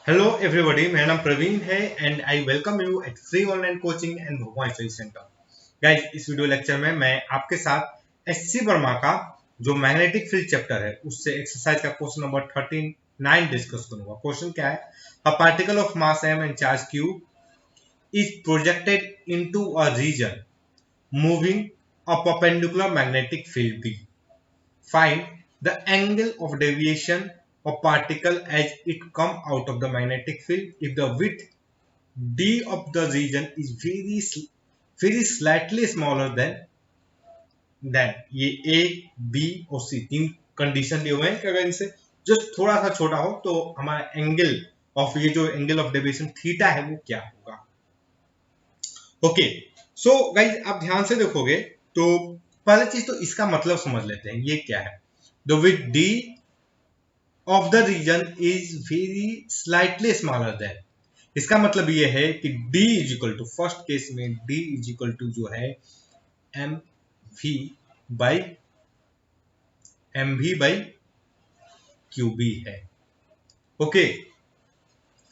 Hello everybody, मेरा नाम प्रवीण है and I welcome you at free online coaching and Bhagwan study centre. Guys, इस video lecture में मैं आपके साथ एससी वर्मा का जो मैग्नेटिक फील्ड चैप्टर है उससे एक्सरसाइज का क्वेश्चन नंबर 39 डिस्कस करूंगा। क्वेश्चन क्या है? A particle of mass m and charge q is projected into a region moving a perpendicular magnetic field B. Find the angle of deviation of particle as it come out of the magnetic field if the width d of the region is very slightly smaller than ये a b और c तीन condition दिए हुए हैं कि अगर इनसे just थोड़ा सा छोटा हो तो हमारा एंगल ऑफ ये जो एंगल ऑफ डेविएशन थीटा है वो क्या होगा। ओके, सो गाइज आप ध्यान से देखोगे तो पहले चीज तो इसका मतलब समझ लेते हैं ये क्या है। The width D of the region is very slightly smaller than, इसका मतलब ये है कि d is equal to, first case में d इज इक्वल टू जो है mv बाई qb है। ओके,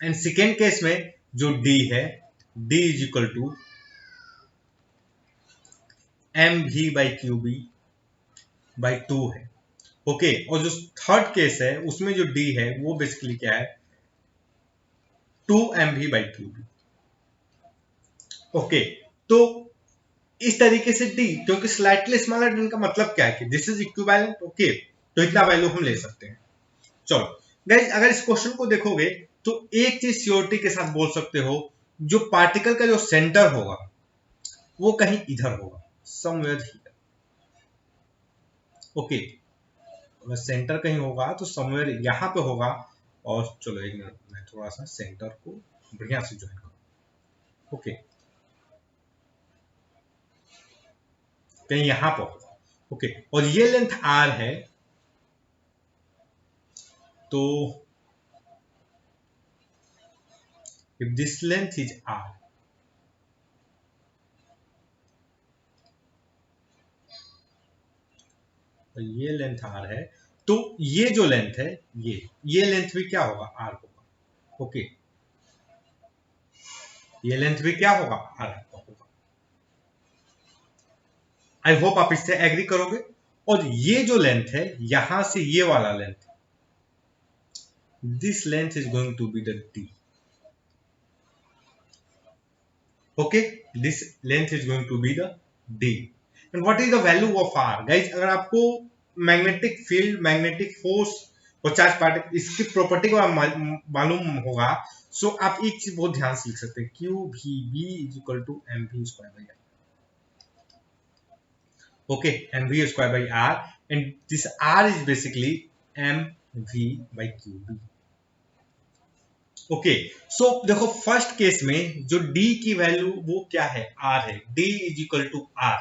एंड सेकेंड केस में जो d है d is equal to mv by qb by 2 है। ओके, और जो थर्ड केस है उसमें जो d है वो बेसिकली क्या है 2mv बाई qb। ओके, तो इस तरीके से d, क्योंकि स्लाइटली स्मॉलर देन का मतलब क्या है कि दिस इज इक्विवेलेंट। ओके, तो इतना वैल्यू हम ले सकते हैं। चलो गाइस, अगर इस क्वेश्चन को देखोगे तो एक चीज श्योरिटी के साथ बोल सकते हो, जो पार्टिकल का जो सेंटर होगा वो कहीं इधर होगा, समवेयर हियर। ओके, अगर सेंटर कहीं होगा तो समवेयर यहां पे होगा। और चलो एक मिनट, मैं थोड़ा सा सेंटर को बढ़िया से ज्वाइन करूं। ओके, कहीं यहां पर होगा। ओके, और ये लेंथ r है, तो if this length is r, और ये लेंथ r है, तो ये जो लेंथ है ये लेंथ भी क्या होगा r होगा। ओके, ये लेंथ भी क्या होगा r होगा। आई होप आप इससे एग्री करोगे। और ये जो लेंथ है यहां से ये वाला length, this length is going to be the d। Okay, this length is going to be the d। And what is the value of r? Guys, अगर आपको मैग्नेटिक फील्ड, मैग्नेटिक फोर्स और charge particle इसकी property को मालूम होगा, सो आप एक चीज बहुत ध्यान से लिख सकते हैं, Q V B is equal to M V square by R. Okay, M V square by R, and this R is basically M V by Q B. Okay, so देखो फर्स्ट केस में जो d की value वो क्या है r है, d is equal to r।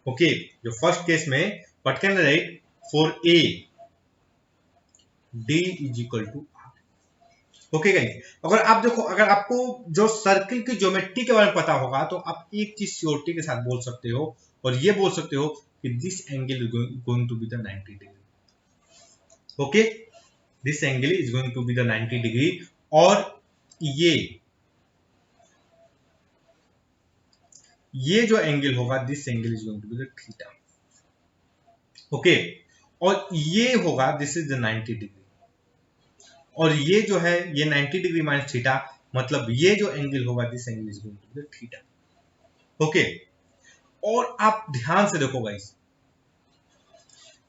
Okay, जो first case में what can I write for a, d is equal to r। Okay guys, अगर आप देखो, अगर आपको जो सर्किल की ज्योमेट्री के बारे में पता होगा तो आप एक चीज श्योरिटी के साथ बोल सकते हो, और ये बोल सकते हो कि this angle is going to be the 90 degree. Okay, this angle is going to be the 90 degree, और ये जो एंगल होगा this angle is going to be the theta. Okay, और ये होगा दिस इज द 90 डिग्री, और ये जो है ये 90 डिग्री माइनस थीटा, मतलब ये जो एंगल होगा this angle is going to be the theta. Okay, और आप ध्यान से देखो गाइस,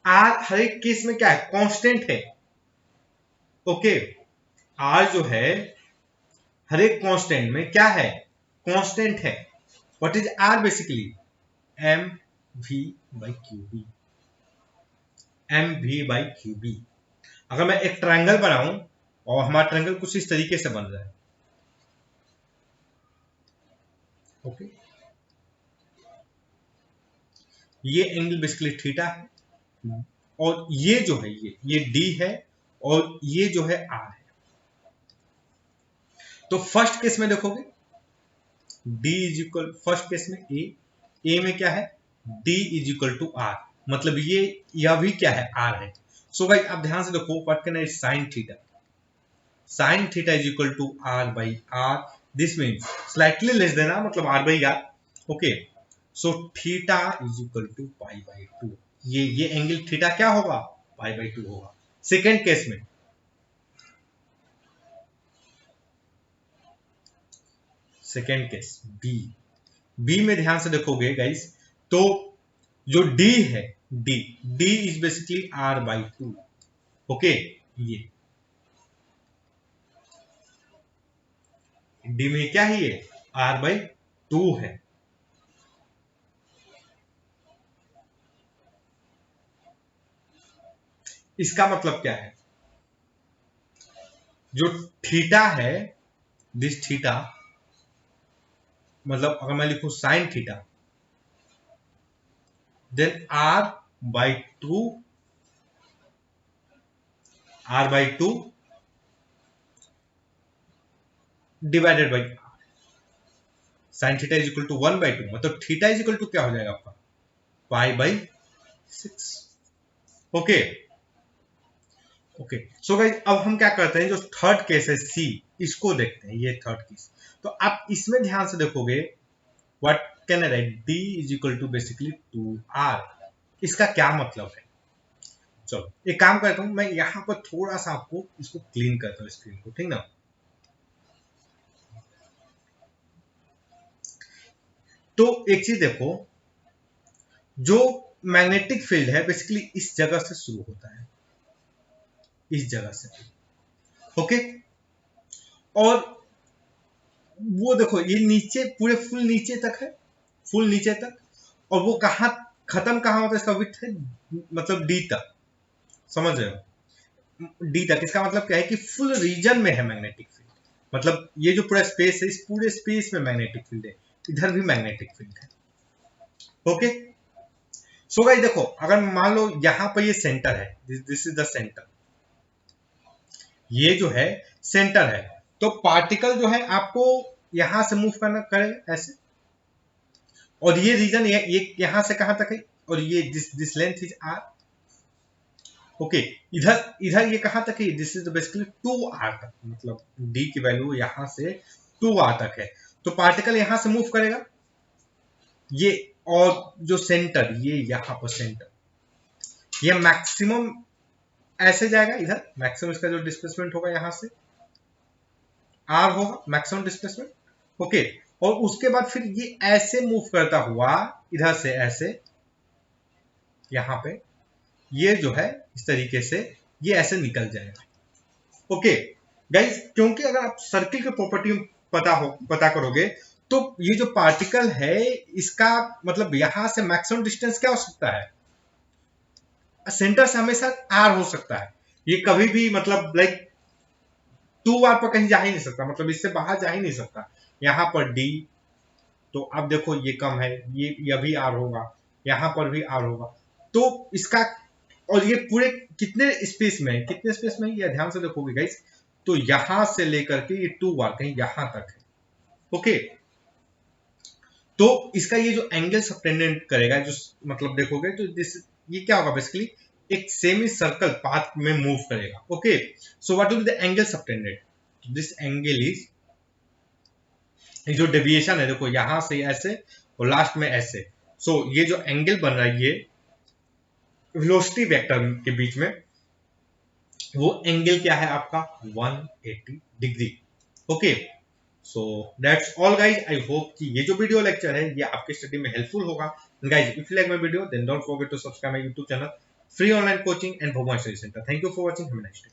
आर हर एक केस में क्या है, कांस्टेंट है। ओके, आर जो है हर एक कांस्टेंट में क्या है, कांस्टेंट है। What is R? Basically M V by Q B, M V by Q B. अगर मैं एक ट्रायंगल बनाऊं और हमारा ट्रायंगल कुछ इस तरीके से बन रहा है, ओके, ये एंगल बेसिकली थीटा है, और ये जो है ये d है, और ये जो है r है। तो फर्स्ट केस में देखोगे d is equal, first case में a में क्या है d is equal to r, मतलब यह भी क्या है r है। सो गाइस आप ध्यान से देखो, what can I sine theta, sine theta is equal to R by R, this means slightly less देना मतलब R by R, okay. So theta is equal to pi by two, ये angle theta क्या होगा, pi by two होगा। Second case में, second case B में ध्यान से देखोगे गाइस, तो जो डी है, D is basically R by two, okay. ये डी में क्या है, ये आर बाई टू है। इसका मतलब क्या है, जो थीटा है, दिस थीटा, मतलब अगर मैं लिखूं sine theta, then R by two, divided by sine theta is equal to 1/2, मतलब थीटा इज इक्वल टू क्या हो जाएगा आपका, pi by 6, okay. Okay so guys, अब हम क्या करते हैं, जो थर्ड केस है सी, इसको देखते हैं, ये थर्ड केस। तो आप इसमें ध्यान से देखोगे, what can I write, D is equal to basically 2r, इसका क्या मतलब है। चलो एक काम करता हूं, मैं यहां पर थोड़ा सा आपको इसको क्लीन करता हूं स्क्रीन को, ठीक ना। तो एक चीज देखो, जो मैग्नेटिक फील्ड है बेसिकली इस जगह से शुरू होता है, इस जगह से, ओके। और वो देखो, ये नीचे पूरे फुल नीचे तक है, फुल नीचे तक, और वो कहा खत्म कहां होता है, इसका विड्थ है मतलब डी तक, समझ रहे हो, डी तक। इसका मतलब क्या है कि फुल रीजन में है मैग्नेटिक फील्ड, मतलब ये जो पूरा स्पेस है, इस पूरे स्पेस में मैग्नेटिक फील्ड है, इधर भी मैग्नेटिक फील्ड है, ओके। सो गाइस देखो, अगर मान लो यहां पर ये सेंटर है, दिस इज द सेंटर, ये जो है सेंटर है, तो पार्टिकल जो है आपको यहां से मूव करना करेगा ऐसे, और ये रीजन ये यहां से कहां तक है, और ये this length is R, okay. इधर इधर ये कहां तक है, दिस इज बेसिकली 2r तक, मतलब d की वैल्यू यहां से 2r तक है। तो पार्टिकल यहां से मूव करेगा ये, और जो सेंटर, ये यहां पर सेंटर, ये मैक्सिमम ऐसे जाएगा इधर, मैक्सिमम इसका जो डिस्प्लेसमेंट होगा यहां से r होगा मैक्सिमम डिस्प्लेसमेंट, ओके। और उसके बाद फिर ये ऐसे मूव करता हुआ इधर से ऐसे यहां पे, ये जो है इस तरीके से ये ऐसे निकल जाएगा, ओके गाइस। क्योंकि अगर आप सर्किल की प्रॉपर्टी पता करोगे, तो ये जो पार्टिकल है इसका मतलब यहां से मैक्सिमम डिस्टेंस क्या हो सकता है, सेंटर से हमेशा आर हो सकता है, ये कभी भी मतलब लाइक 2r पर कहीं जा ही नहीं सकता, मतलब इससे बाहर जा ही नहीं सकता। यहां पर d, तो अब देखो ये कम है, ये भी आर होगा, यहां पर भी आर होगा, तो इसका, और ये पूरे कितने स्पेस में है, कितने स्पेस में है, ये ध्यान से देखोगे गाइस, तो यहां से लेकर के ये 2r कहीं यहां तक है, ओके। तो इसका ये जो एंगल सबटेंडेंट करेगा, जो मतलब देखोगे तो दिस, ये क्या होगा बेसिकली, एक सेमी सर्कल पाथ में मूव करेगा, okay. So what will be the angle subtended, this angle is, जो डेविएशन है देखो यहां से ऐसे और लास्ट में ऐसे, सो ये जो एंगल बन रहा है ये वेलोसिटी वेक्टर के बीच में, वो एंगल क्या है आपका 180 degree, okay. So that's all guys, I hope कि ये जो वीडियो लेक्चर है ये आपके स्टडी में हेल्पफुल होगा। Guys if you like my video then don't forget to subscribe my YouTube channel free online coaching and Bhagwan study centre. Thank you for watching, have a nice day.